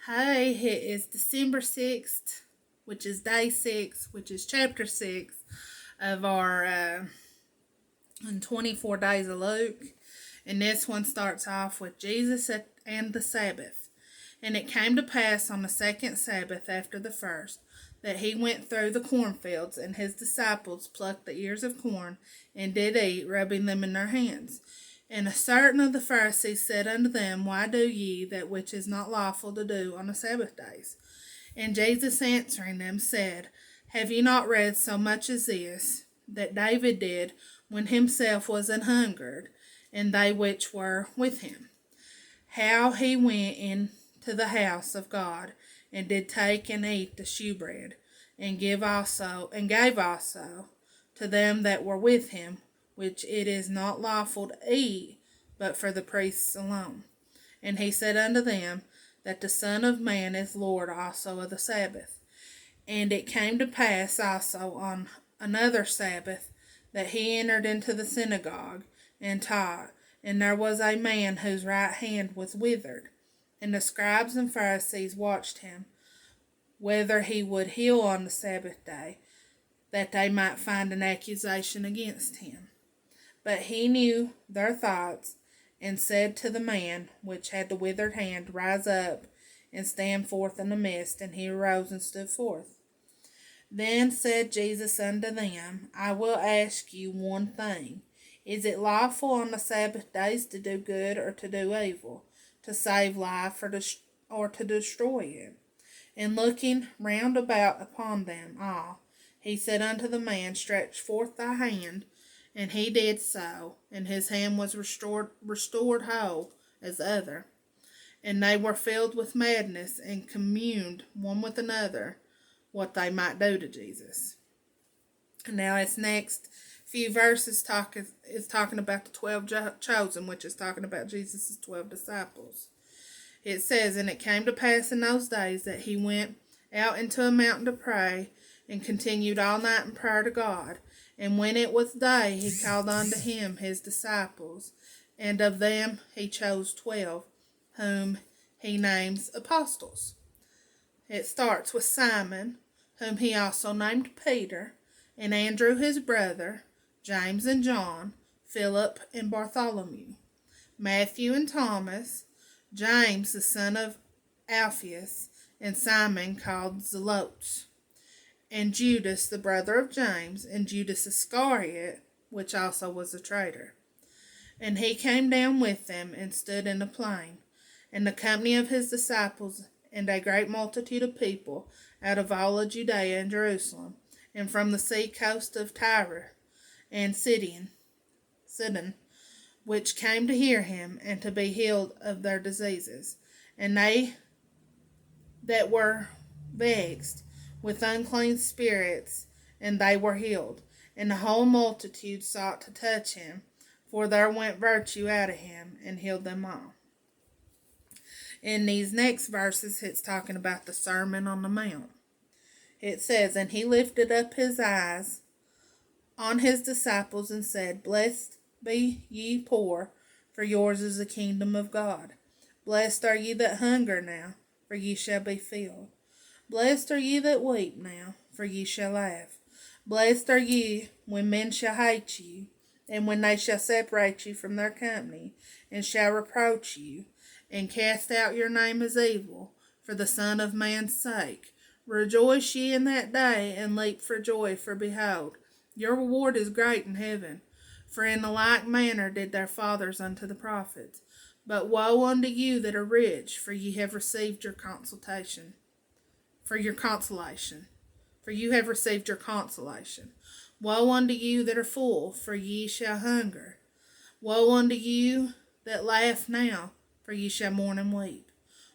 Hey, it is December 6th, which is day 6, which is chapter 6 of our 24 days of Luke. And this one starts off with Jesus and the Sabbath. And it came to pass on the second Sabbath after the first that he went through the cornfields, and his disciples plucked the ears of corn and did eat, rubbing them in their hands. And a certain of the Pharisees said unto them, Why do ye that which is not lawful to do on the Sabbath days? And Jesus answering them said, Have ye not read so much as this, that David did when himself was an hungered, and they which were with him? How he went into the house of God, and did take and eat the shewbread, and gave also to them that were with him, which it is not lawful to eat, but for the priests alone. And he said unto them, that the Son of Man is Lord also of the Sabbath. And it came to pass also on another Sabbath, that he entered into the synagogue, and taught. And there was a man whose right hand was withered. And the scribes and Pharisees watched him, whether he would heal on the Sabbath day, that they might find an accusation against him. But he knew their thoughts, and said to the man which had the withered hand, Rise up, and stand forth in the midst. And he arose and stood forth. Then said Jesus unto them, I will ask you one thing. Is it lawful on the Sabbath days to do good or to do evil, to save life or to destroy it? And looking round about upon them all, he said unto the man, Stretch forth thy hand. And he did so, and his hand was restored whole as other. And they were filled with madness, and communed one with another what they might do to Jesus. And now its next few verses is talking about the 12 chosen, which is talking about Jesus' 12 disciples. It says, And it came to pass in those days that he went out into a mountain to pray, and continued all night in prayer to God. And when it was day, he called unto him his disciples, and of them he chose 12, whom he names apostles. It starts with Simon, whom he also named Peter, and Andrew his brother, James and John, Philip and Bartholomew, Matthew and Thomas, James the son of Alphaeus, and Simon called Zelotes, and Judas the brother of James, and Judas Iscariot, which also was a traitor. And he came down with them, and stood in the plain, and the company of his disciples, and a great multitude of people, out of all of Judea and Jerusalem, and from the sea coast of Tyre and Sidon, which came to hear him, and to be healed of their diseases. And they that were vexed with unclean spirits, and they were healed. And the whole multitude sought to touch him, for there went virtue out of him, and healed them all. In these next verses, it's talking about the Sermon on the Mount. It says, And he lifted up his eyes on his disciples, and said, Blessed be ye poor, for yours is the kingdom of God. Blessed are ye that hunger now, for ye shall be filled. Blessed are ye that weep now, for ye shall laugh. Blessed are ye when men shall hate you, and when they shall separate you from their company, and shall reproach you, and cast out your name as evil, for the Son of Man's sake. Rejoice ye in that day, and leap for joy, for behold, your reward is great in heaven. For in the like manner did their fathers unto the prophets. But woe unto you that are rich, for ye have received your consolation. For you have received your consolation. Woe unto you that are full, for ye shall hunger. Woe unto you that laugh now, for ye shall mourn and weep.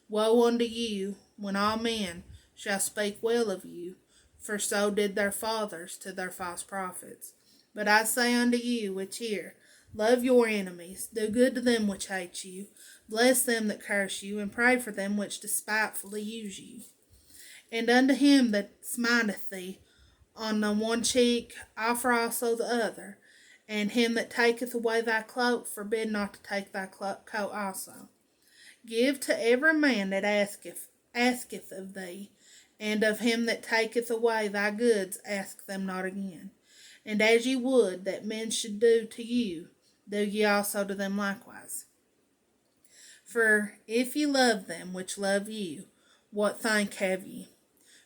Woe unto you when all men shall speak well of you, for so did their fathers to their false prophets. But I say unto you which hear, love your enemies, do good to them which hate you, bless them that curse you, and pray for them which despitefully use you. And unto him that smiteth thee on the one cheek offer also the other, and him that taketh away thy cloak forbid not to take thy coat also. Give to every man that asketh of thee, and of him that taketh away thy goods ask them not again. And as ye would that men should do to you, do ye also to them likewise. For if ye love them which love you, what thank have ye?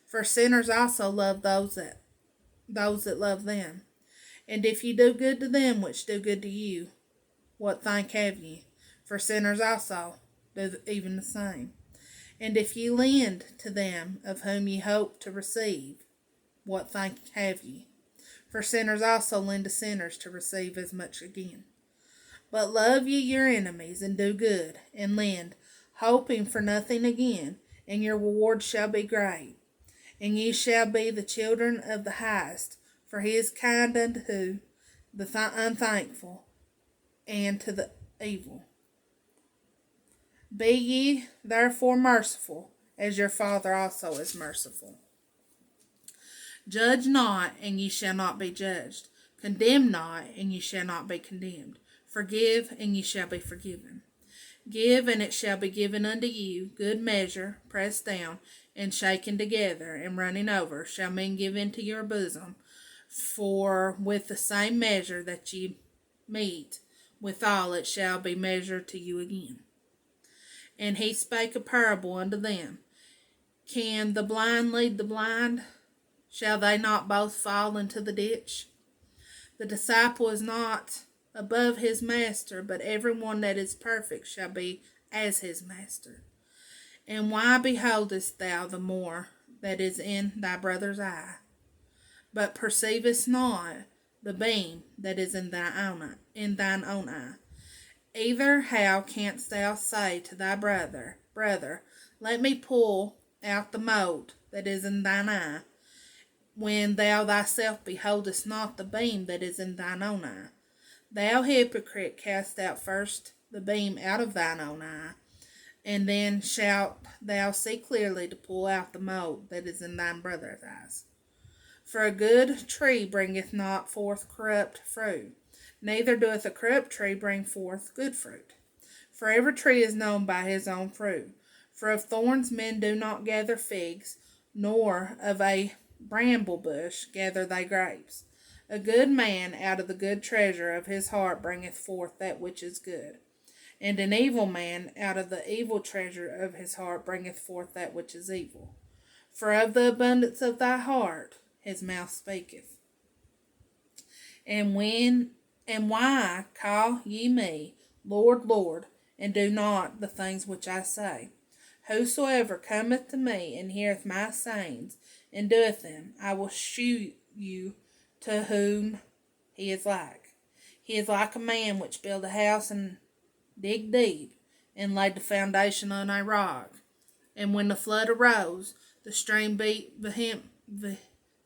For sinners also love those that love them. And if ye do good to them which do good to you, what thank have ye? For sinners also do even the same. And if ye lend to them of whom ye hope to receive, what thank have ye? For sinners also lend to sinners to receive as much again. But love ye your enemies, and do good, and lend, hoping for nothing again, and your reward shall be great. And ye shall be the children of the highest, for he is kind unto the unthankful and to the evil. Be ye therefore merciful, as your Father also is merciful. Judge not, and ye shall not be judged. Condemn not, and ye shall not be condemned. Forgive, and ye shall be forgiven. Give, and it shall be given unto you. Good measure, pressed down, and shaken together, and running over, shall men give into your bosom. For with the same measure that ye mete, withal it shall be measured to you again. And he spake a parable unto them. Can the blind lead the blind? Shall they not both fall into the ditch? The disciple is not above his master, but every one that is perfect shall be as his master. And why beholdest thou the more that is in thy brother's eye, but perceivest not the beam that is in thine own eye? Either how canst thou say to thy brother, let me pull out the mote that is in thine eye, when thou thyself beholdest not the beam that is in thine own eye? Thou hypocrite, cast out first the beam out of thine own eye, and then shalt thou see clearly to pull out the mote that is in thine brother's eyes. For a good tree bringeth not forth corrupt fruit, neither doeth a corrupt tree bring forth good fruit. For every tree is known by his own fruit. For of thorns men do not gather figs, nor of a bramble bush gather they grapes. A good man out of the good treasure of his heart bringeth forth that which is good, and an evil man out of the evil treasure of his heart bringeth forth that which is evil. For of the abundance of thy heart his mouth speaketh. And why call ye me Lord, Lord, and do not the things which I say? Whosoever cometh to me and heareth my sayings, and doeth them, I will shew you to whom he is like. He is like a man which built a house and digged deep, and laid the foundation on a rock. And when the flood arose, the stream beat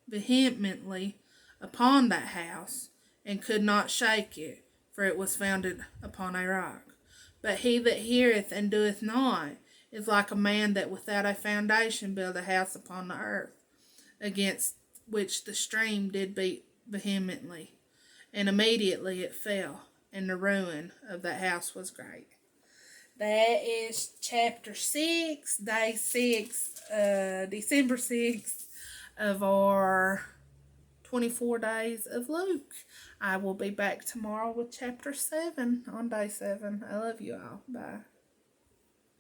vehemently upon that house, and could not shake it, for it was founded upon a rock. But he that heareth and doeth not is like a man that without a foundation built a house upon the earth, against which the stream did beat vehemently, and immediately it fell, and the ruin of that house was great. That is chapter 6, day 6, December 6th of our 24 days of Luke. I will be back tomorrow with chapter 7 on day 7. I love you all. Bye.